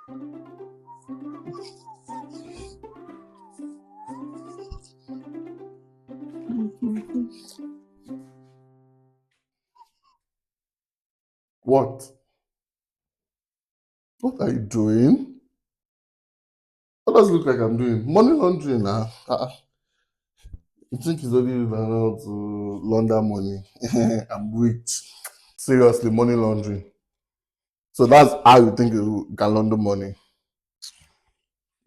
What? What are you doing? What does it look like I'm doing? Money laundering now. You think it's only how to launder money? I'm rich. Seriously, money laundering. So that's how you think you can launder money.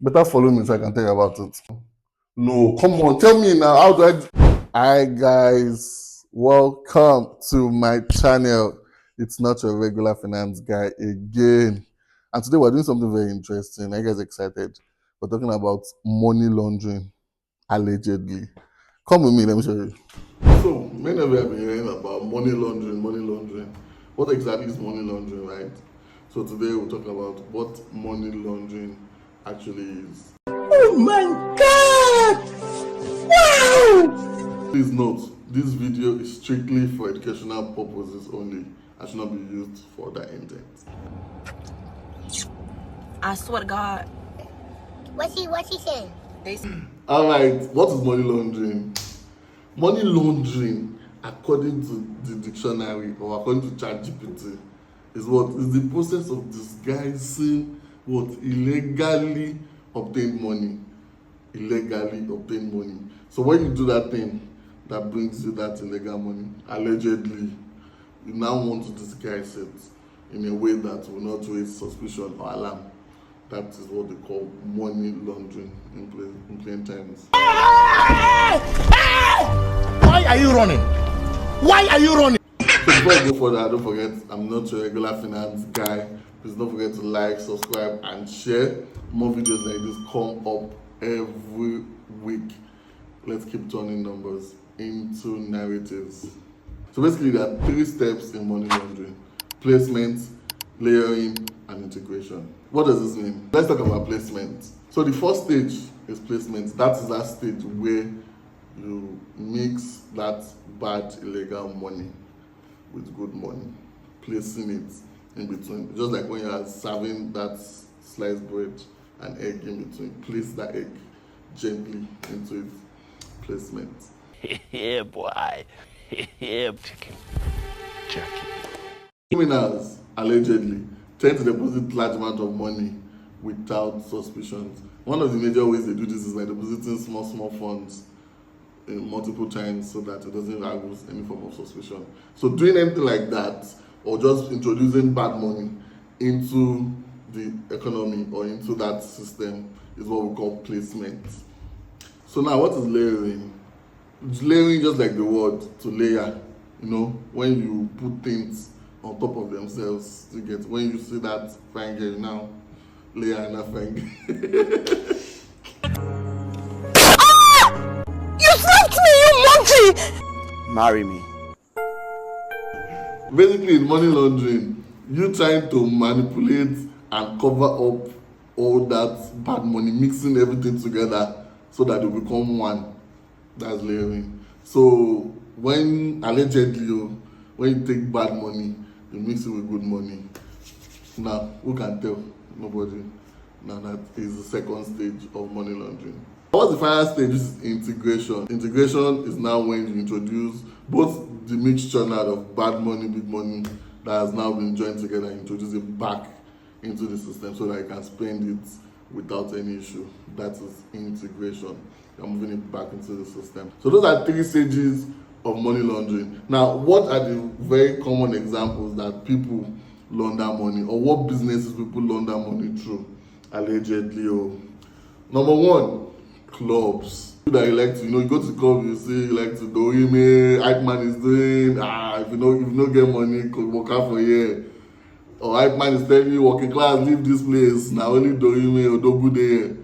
Better follow me so I can tell you about it. No, come on, tell me now. How do I? Hi guys, welcome to my channel. It's not your regular finance guy again. And today we're doing something very interesting. Are you guys excited? We're talking about money laundering, allegedly. Come with me, let me show you. So, many of you have been hearing about money laundering, money laundering. What exactly is money laundering, right? So today we'll talk about what money laundering actually is. Oh my God! Wow! Please note, this video is strictly for educational purposes only and should not be used for other intent. I swear to God. What she saying? Alright, what is money laundering? Money laundering, according to the dictionary or according to ChatGPT, is what is the process of disguising what illegally obtained money. Illegally obtained money. So when you do that thing that brings you that illegal money, allegedly, you now want to disguise it in a way that will not raise suspicion or alarm. That is what they call money laundering in plain terms. Why are you running? Why are you running? So before I go further, don't forget, I'm not your regular finance guy. Please don't forget to like, subscribe, and share. More videos like this come up every week. Let's keep turning numbers into narratives. So basically, there are 3 steps in money laundering: placement, layering, and integration. What does this mean? Let's talk about placement. So the first stage is placement. That is that stage where you mix that bad illegal money with good money, placing it in between. Just like when you are serving that sliced bread and egg in between, place that egg gently into its placement. Yeah, boy. Yeah, Jackie. Criminals allegedly tend to deposit large amount of money without suspicions. One of the major ways they do this is by depositing small funds multiple times so that it doesn't arouse any form of suspicion. So doing anything like that or just introducing bad money into the economy or into that system is what we call placement. So now what is layering? Layering, just like the word to layer, you know, when you put things on top of themselves, you get, when you see that fine girl now, layer and that fine girl. You slapped me, you monkey! Marry me. Basically, in money laundering, you trying to manipulate and cover up all that bad money, mixing everything together so that it become one. That's layering. So when allegedly when you take bad money, you mix it with good money. Now, who can tell? Nobody. Now that is the second stage of money laundering. What's the final stage? Is integration. Integration is now when you introduce both the mixture now of bad money, big money that has now been joined together and introduce it back into the system so that you can spend it without any issue. That is integration. You're moving it back into the system. So those are 3 stages of money laundering. Now, what are the very common examples that people launder money, or what businesses people launder money through allegedly? Number 1, clubs. That you like to, you go to the club, you see, you like to do email, Eichmann is doing, if you don't get money, work out for a year. Or Eichmann is telling you, working class, leave this place, now only do email or double day.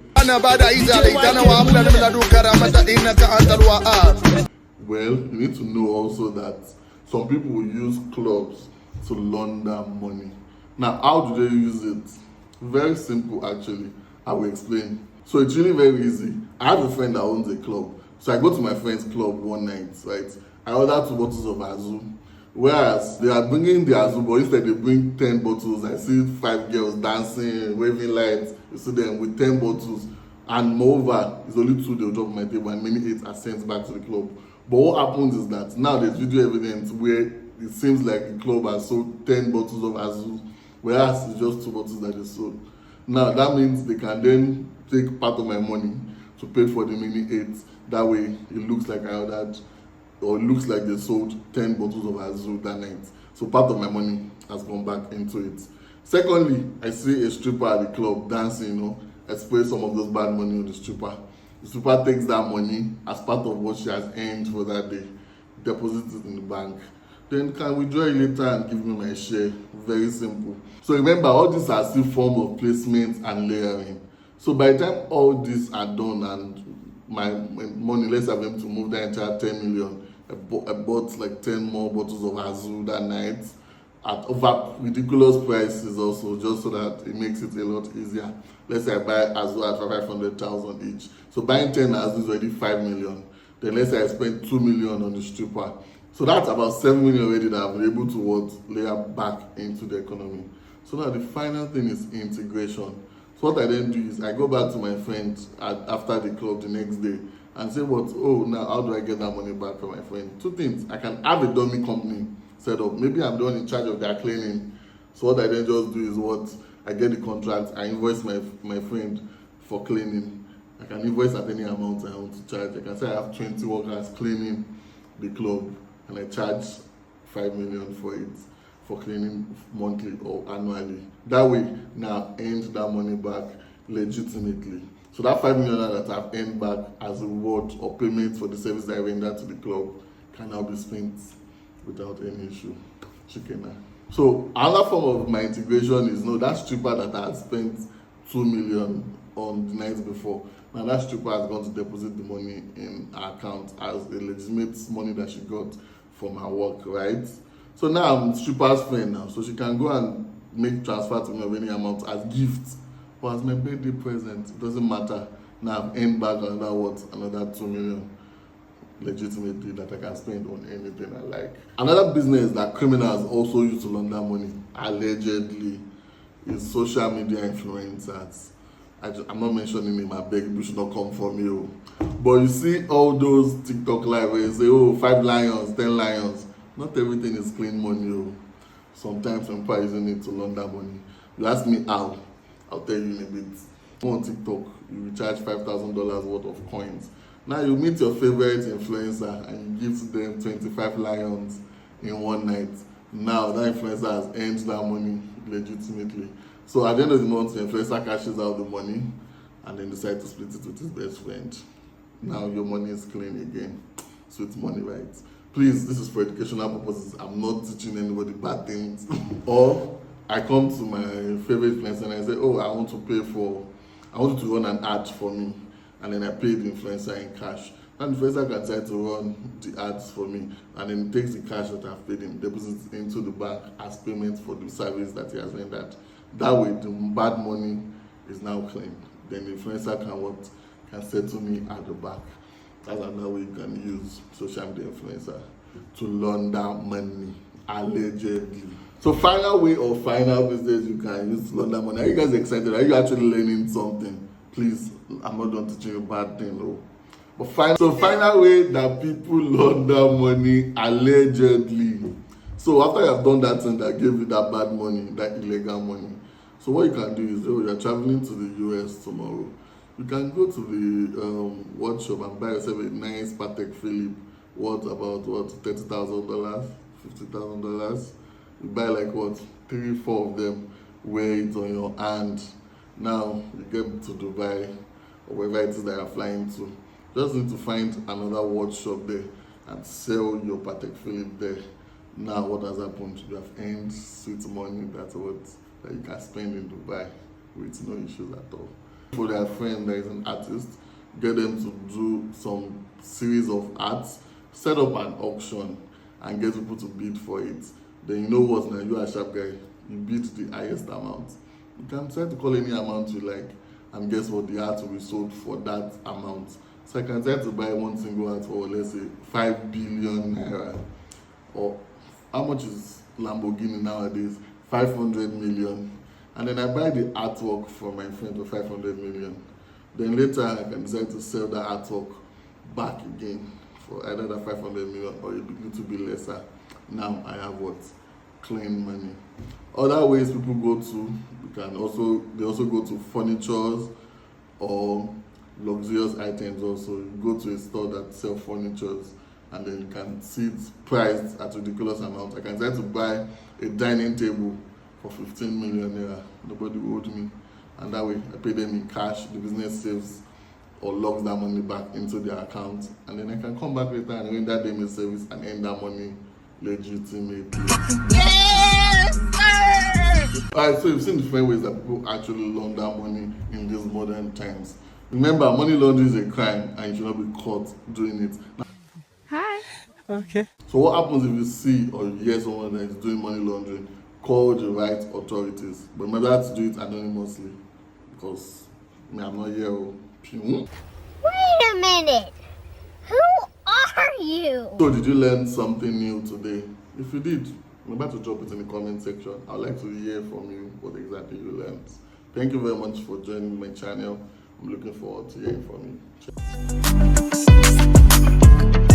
Well, you need to know also that some people will use clubs to launder money. Now, how do they use it? Very simple, actually. I will explain. So it's really very easy. I have a friend that owns a club. So I go to my friend's club one night, right? I order 2 bottles of Azu, Whereas they are bringing the Azu, but instead they bring 10 bottles. I see 5 girls dancing, waving lights. You see them with 10 bottles. And moreover, it's only 2 they'll drop on my table and many 8 are sent back to the club. But what happens is that now there's video evidence where it seems like the club has sold 10 bottles of Azu, whereas it's just 2 bottles that they sold. Now that means they can then take part of my money to pay for the mini 8. That way it looks like I ordered, or it looks like they sold 10 bottles of Azu that night. So part of my money has gone back into it. Secondly, I see a stripper at the club dancing, I spray some of those bad money on the stripper. The stripper takes that money as part of what she has earned for that day, deposits it in the bank. Then can withdraw it later and give me my share. Very simple. So remember, all these are still form of placement and layering. So by the time all these are done and my money, let's have them to move the entire 10 million, I bought like 10 more bottles of Azu that night at over ridiculous prices also, just so that it makes it a lot easier. Let's say I buy Azu at 500,000 each. So buying 10 Azu is already 5 million. Then let's say I spend 2 million on the stripper. So that's about 7 million already that I've been able to layer back into the economy. So now the final thing is integration. So what I then do is I go back to my friend after the club the next day and say now how do I get that money back from my friend? 2 things. I can have a dummy company set up. Maybe I'm the one in charge of their cleaning. So what I then just do is I get the contract, I invoice my friend for cleaning. I can invoice at any amount I want to charge. I can say I have 20 workers cleaning the club and I charge 5 million for it, for cleaning monthly or annually. That way, now I earned that money back legitimately. So that 5 million that I've earned back as a reward or payment for the service that I rendered to the club can now be spent without any issue. Shikena. So another form of my integration is that stripper that I had spent 2 million on the night before. Now that stripper has gone to deposit the money in her account as a legitimate money that she got from her work, right? So now I'm stripper's friend now, so she can go and make transfer to me of any amount as gift or as my birthday present. It doesn't matter. Now I've earned back another 2 million legitimately that I can spend on anything I like. Another business that criminals also use to launder money, allegedly, is social media influencers. I'm not mentioning name, I beg you should not come for me. But you see all those TikTok live where you say, 5 lions, 10 lions. Not everything is clean money. Sometimes when people are using it to launder money. You ask me how, I'll tell you in a bit. On TikTok, you recharge $5,000 worth of coins. Now you meet your favorite influencer and you give them 25 lions in one night. Now that influencer has earned that money legitimately. So at the end of the month, the influencer cashes out the money and then decides to split it with his best friend. Now your money is clean again. Sweet money, right? Please, this is for educational purposes. I'm not teaching anybody bad things. Or I come to my favorite influencer and I say, I want you to run an ad for me. And then I pay the influencer in cash. And the influencer can try to run the ads for me. And then he takes the cash that I've paid him, deposits it into the bank as payment for the service that he has rendered. That way, the bad money is now clean. Then the influencer can settle me at the back. That's another way you can use social media influencer to launder money, allegedly. So final way or final business you can use to launder money. Are you guys excited? Are you actually learning something? Please, I'm not done teaching you a bad thing, no. But final way that people launder money, allegedly. So after you have done that thing that gave you that bad money, that illegal money, so what you can do is, you're traveling to the US tomorrow. You can go to the watch shop and buy yourself a nice Patek Philippe worth about $30,000, $50,000. You buy like 3-4 of them, wear it on your hand. Now you get to Dubai or wherever it is that you're flying to. Just need to find another watch shop there and sell your Patek Philippe there. Now what has happened? You have earned sweet money that you can spend in Dubai with no issues at all. For their friend that is an artist, get them to do some series of arts, set up an auction and get people to bid for it. Then you know what, now you are a sharp guy, you bid the highest amount. You can try to call any amount you like, and guess what, the art will be sold for that amount. So I can try to buy one single art for, let's say, 5 billion naira, or how much is Lamborghini nowadays? 500 million. And then I buy the artwork from my friend for 500 million. Then later I can decide to sell that artwork back again for either that 500 million or a little bit lesser. Now I have what? Clean money. Other ways people go to, they also go to furnitures or luxurious items also. You go to a store that sells furnitures and then you can see it priced at ridiculous amount. I can decide to buy a dining table for 15 million naira. Nobody owed me. And that way I pay them in cash, the business saves or logs that money back into their account. And then I can come back later and render them a service and earn that money legitimately. Yes, sir! Alright, so you've seen different ways that people actually launder money in these modern times. Remember, money laundering is a crime and you should not be caught doing it. Now, Hi. Okay. so what happens if you see or you hear someone that is doing money laundering? Call the right authorities. But remember to do it anonymously. Because I'm not here. Wait a minute. Who are you? So did you learn something new today? If you did, remember to drop it in the comment section. I'd like to hear from you what exactly you learned. Thank you very much for joining my channel. I'm looking forward to hearing from you.